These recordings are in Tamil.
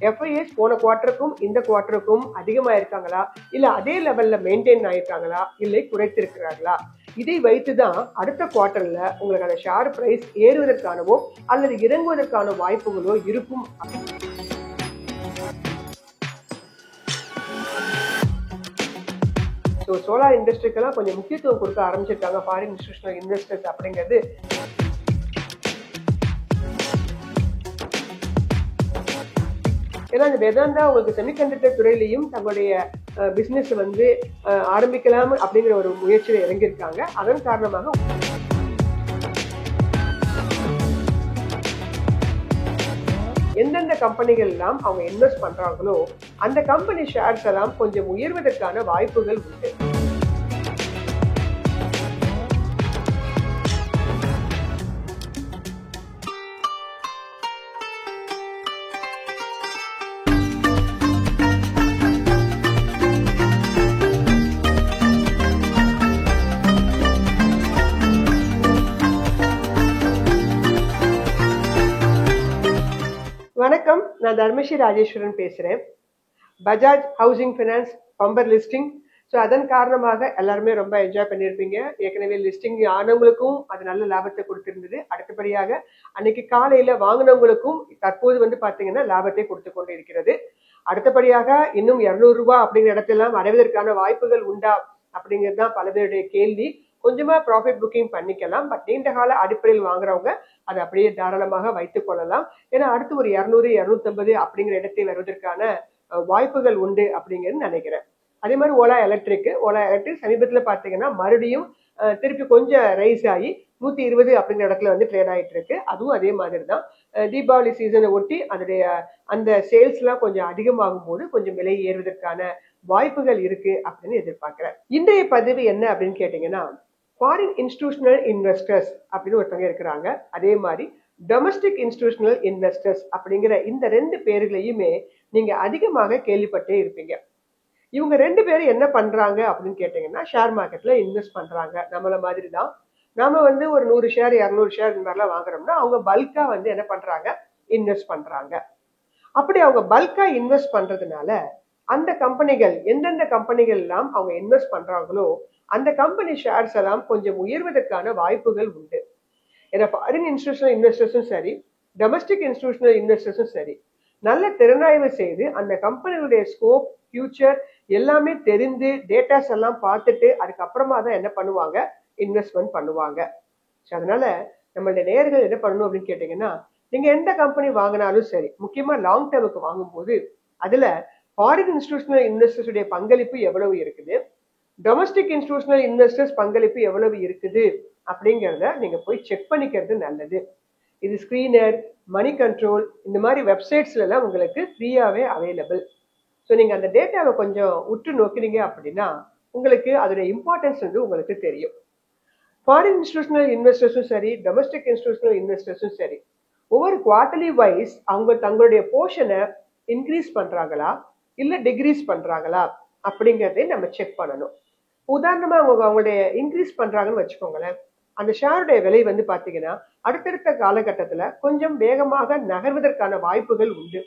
எஃப்ஐஎஸ் போன குவார்டருக்கும் இந்த குவார்டருக்கும் அதிகமா இருக்காங்களா, இல்ல அதே லெவல்ல மெயின்டைன் ஆயிருக்காங்களா, இல்லை குறைத்திருக்கிறார்களா, இதை வைத்துதான் அடுத்த குவார்டர்ல உங்களுக்கு அந்த ஷேர் பிரைஸ் ஏறுவதற்கானவோ அல்லது இறங்குவதற்கான வாய்ப்புகளோ இருக்கும். ஸோ சோலார் இண்டஸ்ட்ரிக்கெல்லாம் கொஞ்சம் முக்கியத்துவம் கொடுக்க ஆரம்பிச்சிருக்காங்க ஃபாரின் இன்ஸ்டிடியூஷனல் இன்வெஸ்டர்ஸ் அப்படிங்கிறது. ஏன்னா இந்த வேதாந்தா உங்களுக்கு செமிகண்டக்டர் துறையிலையும் தங்களுடைய பிசினஸ் வந்து ஆரம்பிக்கலாம் அப்படிங்கிற ஒரு முயற்சியில இறங்கியிருக்காங்க. அதன் காரணமாக எந்தெந்த கம்பெனிகள் எல்லாம் அவங்க இன்வெஸ்ட் பண்றாங்களோ அந்த கம்பெனி ஷேர்ஸ் எல்லாம் கொஞ்சம் உயர்வதற்கான வாய்ப்புகள் உண்டு. வணக்கம், நான் தர்மஸ்ரீ ராஜேஸ்வரன் பேசுறேன். Bajaj housing finance bumper listing. So அதன் காரணமாக எல்லாருமே ரொம்ப என்ஜாய் பண்ணியிருப்பீங்க. ஏற்கனவே லிஸ்டிங் ஆனவங்களுக்கும் அது நல்ல லாபத்தை கொடுத்திருந்தது. அடுத்தபடியாக அன்னைக்கு காலையில வாங்கினவங்களுக்கும் தற்போது வந்து பாத்தீங்கன்னா லாபத்தை கொடுத்து கொண்டு இருக்கிறது. அடுத்தபடியாக இன்னும் 200 ரூபாய் அப்படிங்கிற இடத்தெல்லாம் அடைவதற்கான வாய்ப்புகள் உண்டா அப்படிங்கிறது தான் பல பேருடைய கேள்வி. கொஞ்சமா ப்ராஃபிட் புக்கிங் பண்ணிக்கலாம், பட் நீண்ட கால அடிப்படையில் வாங்குறவங்க அதை அப்படியே தாராளமாக வைத்துக் கொள்ளலாம். ஏன்னா அடுத்து ஒரு 200 250 அப்படிங்கிற இடத்தை வருவதற்கான வாய்ப்புகள் உண்டு அப்படிங்கிறது நினைக்கிறேன். அதே மாதிரி ஓலா எலக்ட்ரிக் சமீபத்துல பாத்தீங்கன்னா மறுபடியும் திருப்பி கொஞ்சம் ரைஸ் ஆகி 120 அப்படிங்கிற இடத்துல வந்து ட்ரேட் ஆயிட்டு இருக்கு. அதுவும் அதே மாதிரி தான். தீபாவளி சீசனை ஒட்டி அதனுடைய அந்த சேல்ஸ் எல்லாம் கொஞ்சம் அதிகமாகும் போது கொஞ்சம் விலை ஏறுவதற்கான வாய்ப்புகள் இருக்கு அப்படின்னு எதிர்பார்க்கிறேன். இன்றைய பதிவு என்ன அப்படின்னு கேட்டீங்கன்னா, ஃபாரின் இன்ஸ்டிடியூஷனல் இன்வெஸ்டர்ஸ் அப்படின்னு ஒருத்தவங்க இருக்கிறாங்க. அதே மாதிரி டொமஸ்டிக் இன்ஸ்டிடியூஷனல் இன்வெஸ்டர்ஸ் அப்படிங்கிற இந்த 2 பேர்களையுமே நீங்க அதிகமாக கேள்விப்பட்டே இருப்பீங்க. இவங்க 2 பேரும் என்ன பண்றாங்க அப்படின்னு கேட்டீங்கன்னா, ஷேர் மார்க்கெட்ல இன்வெஸ்ட் பண்றாங்க. நம்மள மாதிரி தான். நாம வந்து ஒரு 100 ஷேர் 200 ஷேர் இந்த மாதிரிலாம் வாங்குறோம்னா அவங்க பல்கா வந்து என்ன பண்றாங்க, இன்வெஸ்ட் பண்றாங்க. அப்படி அவங்க பல்கா இன்வெஸ்ட் பண்றதுனால அந்த கம்பெனிகள் எந்தெந்த கம்பெனிகள் எல்லாம் அவங்க இன்வெஸ்ட் பண்றாங்களோ அந்த கம்பெனி ஷேர்ஸ் எல்லாம் கொஞ்சம் உயர்வதற்கான வாய்ப்புகள் உண்டு. ஏன்னா ஃபாரின் இன்ஸ்டிடியூஷனல் இன்வெஸ்டர்ஸும் சரி, டொமஸ்டிக் இன்ஸ்டிடியூஷனல் இன்வெஸ்டர்ஸும் சரி, நல்ல திறனாய்வு செய்து அந்த கம்பெனிகளுடைய ஸ்கோப், ஃபியூச்சர் எல்லாமே தெரிந்து டேட்டாஸ் எல்லாம் பார்த்துட்டு அதுக்கப்புறமா தான் என்ன பண்ணுவாங்க, இன்வெஸ்ட்மெண்ட் பண்ணுவாங்க. அதனால நம்மளுடைய நேயர்கள் என்ன பண்ணணும் அப்படின்னு கேட்டீங்கன்னா, நீங்க எந்த கம்பெனி வாங்கினாலும் சரி, முக்கியமா லாங் டேர்முக்கு வாங்கும்போது அதுல ஃபாரின் இன்ஸ்டிடியூஷனல் இன்வெஸ்டர்ஸ் உடைய பங்களிப்பு எவ்வளவு இருக்குது, டொமஸ்டிக் இன்ஸ்டிடியூஷனல் இன்வெஸ்டர்ஸ் பங்களிப்பு எவ்வளவு இருக்குது அப்படிங்கிறத நீங்க போய் செக் பண்ணிக்கிறது நல்லது. இது ஸ்கிரீனர், மணி கண்ட்ரோல் இந்த மாதிரி வெப்சைட்ஸ்ல எல்லாம் உங்களுக்கு ஃப்ரீயாவே அவைலபிள். ஸோ நீங்க அந்த டேட்டாவை கொஞ்சம் உற்று நோக்கினீங்க அப்படின்னா உங்களுக்கு அதோட இம்பார்ட்டன்ஸ் வந்து உங்களுக்கு தெரியும். ஃபாரின் இன்ஸ்டிடியூஷனல் இன்வெஸ்டர்ஸும் சரி, டொமஸ்டிக் இன்ஸ்டிடியூஷனல் இன்வெஸ்டர்ஸும் சரி, ஒவ்வொரு குவார்டர்லி வைஸ் அவங்க தங்களுடைய போர்ஷனை இன்க்ரீஸ் பண்றாங்களா இல்ல டிக்ரீஸ் பண்றாங்களா அப்படிங்கறதை நம்ம செக் பண்ணணும். உதாரணமா அவங்களுடைய இன்க்ரீஸ் பண்றாங்கன்னு வச்சுக்கோங்களேன், அந்த ஷேருடைய விலை வந்து பாத்தீங்கன்னா அடுத்தடுத்த காலகட்டத்துல கொஞ்சம் வேகமாக நகர்வதற்கான வாய்ப்புகள் உண்டு.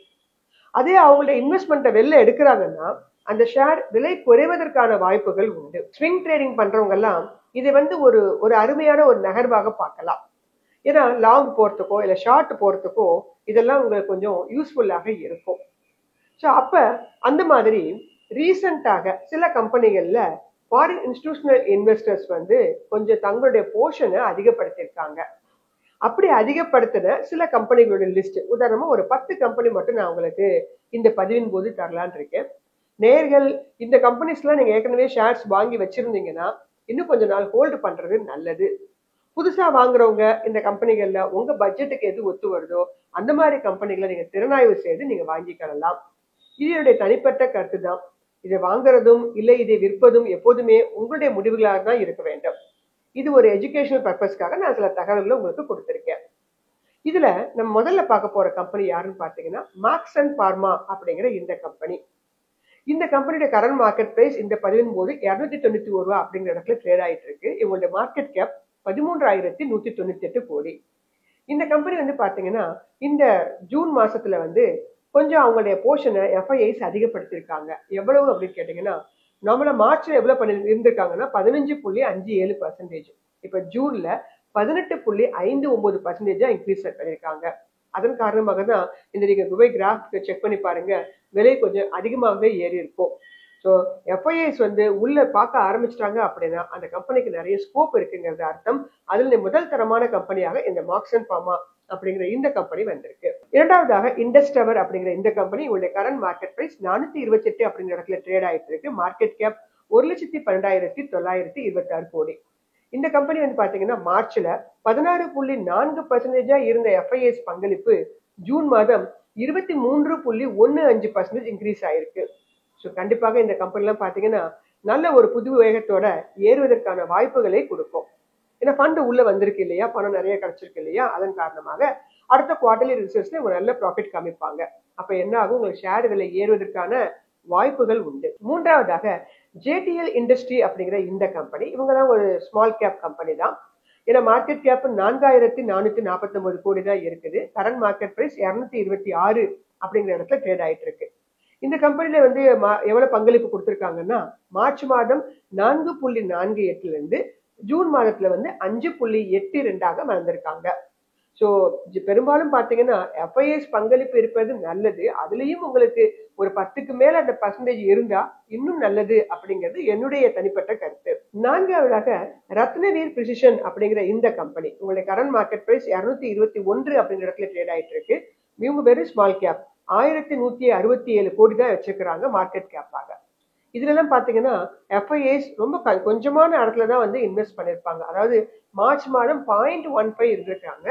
அதே அவங்களுடைய இன்வெஸ்ட்மெண்ட்டை வெளில எடுக்கிறாங்கன்னா அந்த ஷேர் விலை குறைவதற்கான வாய்ப்புகள் உண்டு. ஸ்விங் ட்ரேடிங் பண்றவங்க எல்லாம் இதை வந்து ஒரு அருமையான ஒரு நகர்வாக பார்க்கலாம். ஏன்னா லாங் போறதுக்கோ இல்ல ஷார்ட் போறதுக்கோ இதெல்லாம் உங்களுக்கு கொஞ்சம் யூஸ்ஃபுல்லாக இருக்கும். ஸோ அப்ப அந்த மாதிரி ரீசெண்டாக சில கம்பெனிகள்ல ஃபாரின் இன்ஸ்டிடியூஷனல் இன்வெஸ்டர்ஸ் வந்து கொஞ்சம் தங்களுடைய போர்ஷனை அதிகப்படுத்தியிருக்காங்க. அப்படி அதிகப்படுத்தின சில கம்பெனிகளுடைய லிஸ்ட், உதாரணமா ஒரு 10 கம்பெனி மட்டும் நான் உங்களுக்கு இந்த பதிவின் போது தரலான் இருக்கேன். நேர்கள் இந்த கம்பெனிஸ்லாம் நீங்க ஏற்கனவே ஷேர்ஸ் வாங்கி வச்சிருந்தீங்கன்னா இன்னும் கொஞ்ச நாள் ஹோல்டு பண்றது நல்லது. புதுசா வாங்குறவங்க இந்த கம்பெனிகள்ல உங்க பட்ஜெட்டுக்கு எது ஒத்து வருதோ அந்த மாதிரி கம்பெனிகளை நீங்க திறனாய்வு செய்து நீங்க வாங்கிக்கலாம். இது என்னுடைய தனிப்பட்ட கருத்து தான். இதை வாங்குறதும் இல்லை இதை விற்பதும் எப்போதுமே உங்களுடைய முடிவுகளாக தான் இருக்க வேண்டும். இது ஒரு எஜுகேஷனல் பர்பஸ்க்காக நான் சில தகவல்களை உங்களுக்கு கொடுத்திருக்கேன். இதுல நம்ம முதல்ல பார்க்க போற கம்பெனி யாருன்னு பாத்தீங்கன்னா மார்க்சன் பார்மா அப்படிங்கிற இந்த கம்பெனி. இந்த கம்பெனியோட கரண்ட் மார்க்கெட் பிரைஸ் இந்த பதிவின் போது 291 ரூபாய் அப்படிங்கிற இடத்துல ட்ரேட் ஆயிட்டு இருக்கு. இவங்களுடைய மார்க்கெட் கேப் 13,198 கோடி. இந்த கம்பெனி வந்து பாத்தீங்கன்னா இந்த ஜூன் மாசத்துல வந்து கொஞ்சம் அவங்களுடைய போர்ஷனை எஃப்ஐஐஸ் அதிகப்படுத்தியிருக்காங்க. எவ்வளவு அப்படின்னு கேட்டீங்கன்னா, நம்மள மார்ச்ல எவ்வளவு பண்ணி இருந்திருக்காங்கன்னா 15.57%. இப்ப ஜூன்ல 18.59% இன்க்ரீஸ் பண்ணியிருக்காங்க. அதன் காரணமாக தான் இந்த நீங்க துபாய் கிராஃப் செக் பண்ணி பாருங்க, விலை கொஞ்சம் அதிகமாகவே ஏறி இருக்கும். ஸோ எஃப்ஐஐஸ் உள்ள பார்க்க ஆரம்பிச்சிட்டாங்க அப்படின்னா அந்த கம்பெனிக்கு நிறைய ஸ்கோப் இருக்குங்கிறது அர்த்தம். அதுல முதல் தரமான கம்பெனியாக இந்த மார்க்ஸ் அண்ட் ஃபார்மா அப்படிங்கிற இந்த கம்பெனி வந்திருக்கு. இரண்டாவதாக இண்டஸ்டவர் அப்படிங்கிற இந்த கம்பெனி உங்களுடைய கரண்ட் மார்க்கெட் பிரைஸ் 428 அப்படிங்கிற இடத்துல ட்ரேட் ஆயிட்டு இருக்கு. மார்க்கெட் கேப் 1,12,926 கோடி. இந்த கம்பெனி பாத்தீங்கன்னா மார்ச்ல 16.4% இருந்த எஃப்ஐஎஸ் பங்களிப்பு ஜூன் மாதம் 23.15% இன்க்ரீஸ் ஆயிருக்கு. ஸோ கண்டிப்பாக இந்த கம்பெனி எல்லாம் பாத்தீங்கன்னா நல்ல ஒரு புது வேகத்தோட ஏறுவதற்கான வாய்ப்புகளை கொடுக்கும். ஏன்னா ஃபண்ட் உள்ள வந்திருக்கு இல்லையா, பணம் நிறைய கிடைச்சிருக்கு இல்லையா, அதன் காரணமாக அடுத்த குவார்டர்லி ரிசல்ட்ஸ்ல ஒரு நல்ல ப்ராஃபிட் காமிப்பாங்க. அப்ப என்ன ஆகும், உங்களுக்கு ஷேர் விலை ஏறுவதற்கான வாய்ப்புகள் உண்டு. மூன்றாவதாக ஜேடிஎல் இண்டஸ்ட்ரி அப்படிங்கிற இந்த கம்பெனி, இவங்க தான் ஒரு ஸ்மால் கேப் கம்பெனி தான். ஏன்னா மார்க்கெட் கேப் 4,449 கோடி தான் இருக்குது. கரண்ட் மார்க்கெட் பிரைஸ் 226 அப்படிங்கிற இடத்துல ட்ரேட் ஆயிட்டு இருக்கு. இந்த கம்பெனில எவ்வளவு பங்களிப்பு கொடுத்திருக்காங்கன்னா மார்ச் மாதம் 4.48 இருந்து ஜூன் மாதத்துல 5.82 வளர்ந்திருக்காங்க. ஸோ பெரும்பாலும் பாத்தீங்கன்னா எஃப்ஐஎஸ் பங்களிப்பு இருப்பது நல்லது. அதுலயும் உங்களுக்கு ஒரு 10க்கு மேல அந்த பர்சன்டேஜ் இருந்தா இன்னும் நல்லது அப்படிங்கிறது என்னுடைய தனிப்பட்ட கருத்து. நான்காவதாக ரத்னவீர் பிரிசிஷன் அப்படிங்கிற இந்த கம்பெனி உங்களுடைய கரண்ட் மார்க்கெட் பிரைஸ் 221 அப்படிங்கிற இடத்துல ட்ரேட் ஆயிட்டு இருக்கு. இவங்க வெறும் ஸ்மால் கேப் 1167 கோடி தான் வச்சிருக்கிறாங்க மார்க்கெட் கேப்பாக. இதுல எல்லாம் பாத்தீங்கன்னா எஃப்ஐஎஸ் ரொம்ப கொஞ்சமான இடத்துல தான் இன்வெஸ்ட் பண்ணிருப்பாங்க. அதாவது மார்ச் மாதம் 0.15 இருந்திருக்காங்க,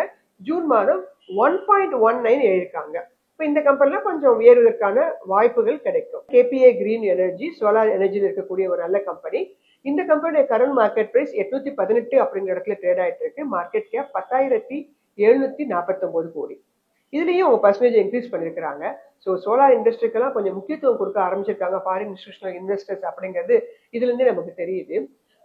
ஜூன் மாதம் 1.19 எழுதிருக்காங்க. இப்ப இந்த கம்பெனில கொஞ்சம் ஏறுவதற்கான வாய்ப்புகள் கிடைக்கும். கேபிஏ கிரீன் எனர்ஜி சோலார் எனர்ஜியில் இருக்கக்கூடிய ஒரு நல்ல கம்பெனி. இந்த கம்பெனியோட கரண்ட் மார்க்கெட் பிரைஸ் 818 அப்படிங்கிற இடத்துல ட்ரேட் ஆயிட்டு இருக்கு. மார்க்கெட் கேப் 10,749 கோடி. இதுலயும் அவங்க பர்சன்டேஜ் இன்க்ரீஸ் பண்ணிருக்காங்க. ஸோ சோலார் இண்டஸ்ட்ரிக்கெல்லாம் கொஞ்சம் முக்கியத்துவம் கொடுக்க ஆரம்பிச்சிருக்காங்க ஃபாரின் இன்ஸ்டிடியூஷனல் இன்வெஸ்டர்ஸ் அப்படிங்கிறது இதுல இருந்தே நமக்கு தெரியுது.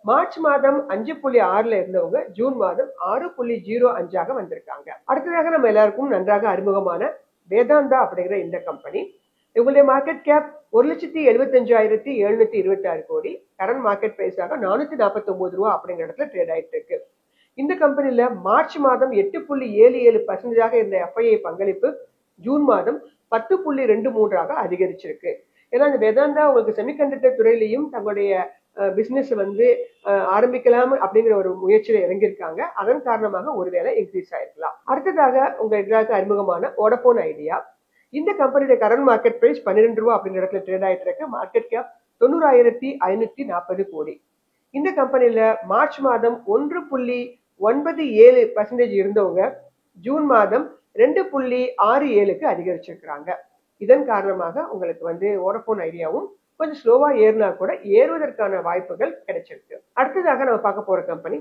மார்ச் மாதம் 5.6 இருந்தவங்க ஜூன் மாதம் 6.05 வந்திருக்காங்க. அடுத்ததாக நம்ம எல்லாருக்கும் நன்றாக அறிமுகமான வேதாந்தா அப்படிங்கிற இந்த கம்பெனி, இவங்களுடைய மார்க்கெட் கேப் 1,75,726 கோடி, கரண்ட் மார்க்கெட் பிரைஸாக 449 ரூபா அப்படிங்கிற இடத்துல ட்ரேட் ஆயிட்டு இருக்கு. இந்த கம்பெனில மார்ச் மாதம் 8.77% இருந்த எஃப்ஐஐ பங்களிப்பு ஜூன் மாதம் 10.23 அதிகரிச்சிருக்கு. ஏன்னா இந்த வேதாந்தா உங்களுக்கு செமிகண்டக்டர் துறையிலையும் தங்களுடைய பிசினஸ் ஆரம்பிக்கலாம் அப்படிங்கிற ஒரு முயற்சியில இறங்கியிருக்காங்க. அதன் காரணமாக ஒருவேளை இன்க்ரீஸ் ஆயிருக்கலாம். அடுத்ததாக உங்க எல்லாருக்கும் அறிமுகமான வோடபோன் ஐடியா. இந்த கம்பெனியோட கரண்ட் மார்க்கெட் பிரைஸ் 12 ரூபா அப்படிங்கிற இடத்துல ட்ரேட் ஆயிட்டு இருக்கு. மார்க்கெட் கேப் 90,540 கோடி. இந்த கம்பெனில மார்ச் மாதம் 1.97% இருந்தவங்க ஜூன் மாதம் 2.67 அதிகரிச்சிருக்கிறாங்க. இதன் காரணமாக உங்களுக்கு வோடபோன் ஐடியாவும் கொஞ்சம் ஸ்லோவா ஏறினா கூட ஏறுவதற்கான வாய்ப்புகள் கிடைச்சிருக்கு. அடுத்ததாக நம்ம பார்க்க போற கம்பெனி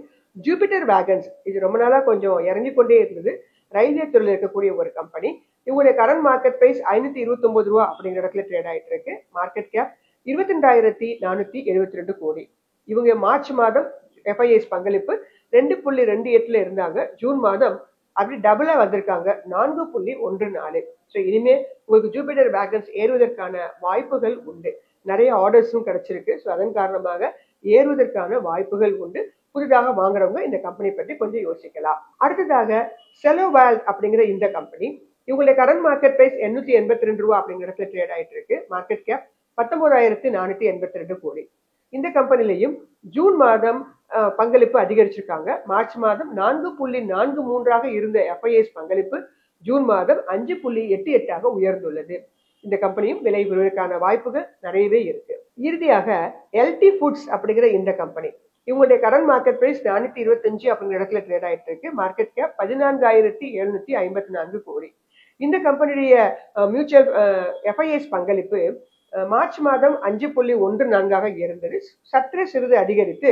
ஜூபிட்டர் வேகன்ஸ். இது ரொம்ப நாளா கொஞ்சம் இறங்கி கொண்டே இருந்தது. ரயில்வே துறையில் இருக்கக்கூடிய ஒரு கம்பெனி. இவங்களுடைய கரண்ட் மார்க்கெட் பிரைஸ் 529 ரூபா அப்படிங்கிற இடத்துல ட்ரேட் ஆயிட்டு இருக்கு. மார்க்கெட் கேப் 22,472 கோடி. இவங்க மார்ச் மாதம் எஃப்ஐஎஸ் பங்களிப்பு 2.28 இருந்தாங்க. ஜூன் மாதம் அப்படி டபுளா வந்திருக்காங்க 4.14. ஸோ இனிமே உங்களுக்கு ஜூபிட்டர் வேகன்ஸ் ஏறுவதற்கான வாய்ப்புகள் உண்டு. நிறைய ஆர்டர்ஸும் கிடைச்சிருக்கு. ஸோ அதன் காரணமாக ஏறுவதற்கான வாய்ப்புகள் உண்டு. புதிதாக வாங்குறவங்க இந்த கம்பெனி பற்றி கொஞ்சம் யோசிக்கலாம். அடுத்ததாக செலோவால் அப்படிங்கிற இந்த கம்பெனி, இவங்களுடைய கரண்ட் மார்க்கெட் பிரைஸ் 882 ரூபா அப்படிங்கிற இடத்துல ட்ரேட் ஆயிட்டு இருக்கு. மார்க்கெட் கேப் 19,482 கோடி. இந்த கம்பெனிலையும் ஜூன் மாதம் பங்களிப்பு அதிகரிச்சிருக்காங்க. மார்ச் மாதம் 4.43 இருந்த எஃப்ஐஎஸ் பங்களிப்பு ஜூன் மாதம் 5.88 உயர்ந்துள்ளது. இந்த கம்பெனியும் விலை வருவதற்கான வாய்ப்புகள் நிறையவே இருக்கு. இறுதியாக எல்டி ஃபுட்ஸ் அப்படிங்கிற இந்த கம்பெனி, இவங்களுடைய கரண்ட் மார்க்கெட் பிரைஸ் 425 அப்படிங்கிற இடத்துல ட்ரேட் ஆயிட்டு இருக்கு. மார்க்கெட் கேப் 14,754 கோடி. இந்த கம்பெனியுடைய மியூச்சுவல் எஃப்ஐஎஸ் பங்களிப்பு மார்ச் மாதம் 5.14 இருந்தது. சற்றே சிறிது அதிகரித்து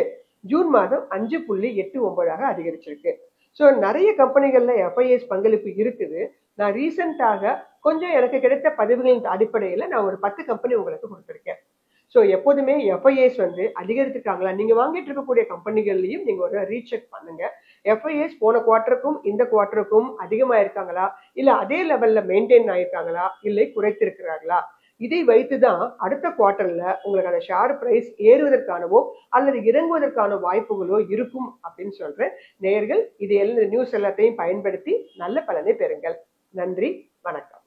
ஜூன் மாதம் 5.89 அதிகரிச்சிருக்கு. ஸோ நிறைய கம்பெனிகள்ல எஃப்ஐஎஸ் பங்களிப்பு இருக்குது. நான் ரீசெண்டாக கொஞ்சம் எனக்கு கிடைத்த பதிவுகளின் அடிப்படையில நான் ஒரு 10 கம்பெனி உங்களுக்கு கொடுத்துருக்கேன். ஸோ எப்போதுமே எஃப்ஐஎஸ் அதிகரித்துட்டாங்களா, நீங்க வாங்கிட்டு இருக்கக்கூடிய கம்பெனிகள்லையும் நீங்க ஒரு ரீசெக் பண்ணுங்க. எஃப்ஐஎஸ் போன குவார்டருக்கும் இந்த குவார்டருக்கும் அதிகமா இருக்காங்களா, இல்ல அதே லெவல்ல மெயின்டைன் ஆயிருக்காங்களா, இல்லை குறைத்திருக்கிறார்களா, இதை வைத்துதான் அடுத்த குவார்டர்ல உங்களுக்கு அந்த ஷேர் பிரைஸ் ஏறுவதற்கானவோ அல்லது இறங்குவதற்கான வாய்ப்புகளோ இருக்கும் அப்படின்னு சொல்றேன். நேயர்கள் இது நியூஸ் எல்லாத்தையும் பயன்படுத்தி நல்ல பலனை பெறுங்கள். நன்றி, வணக்கம்.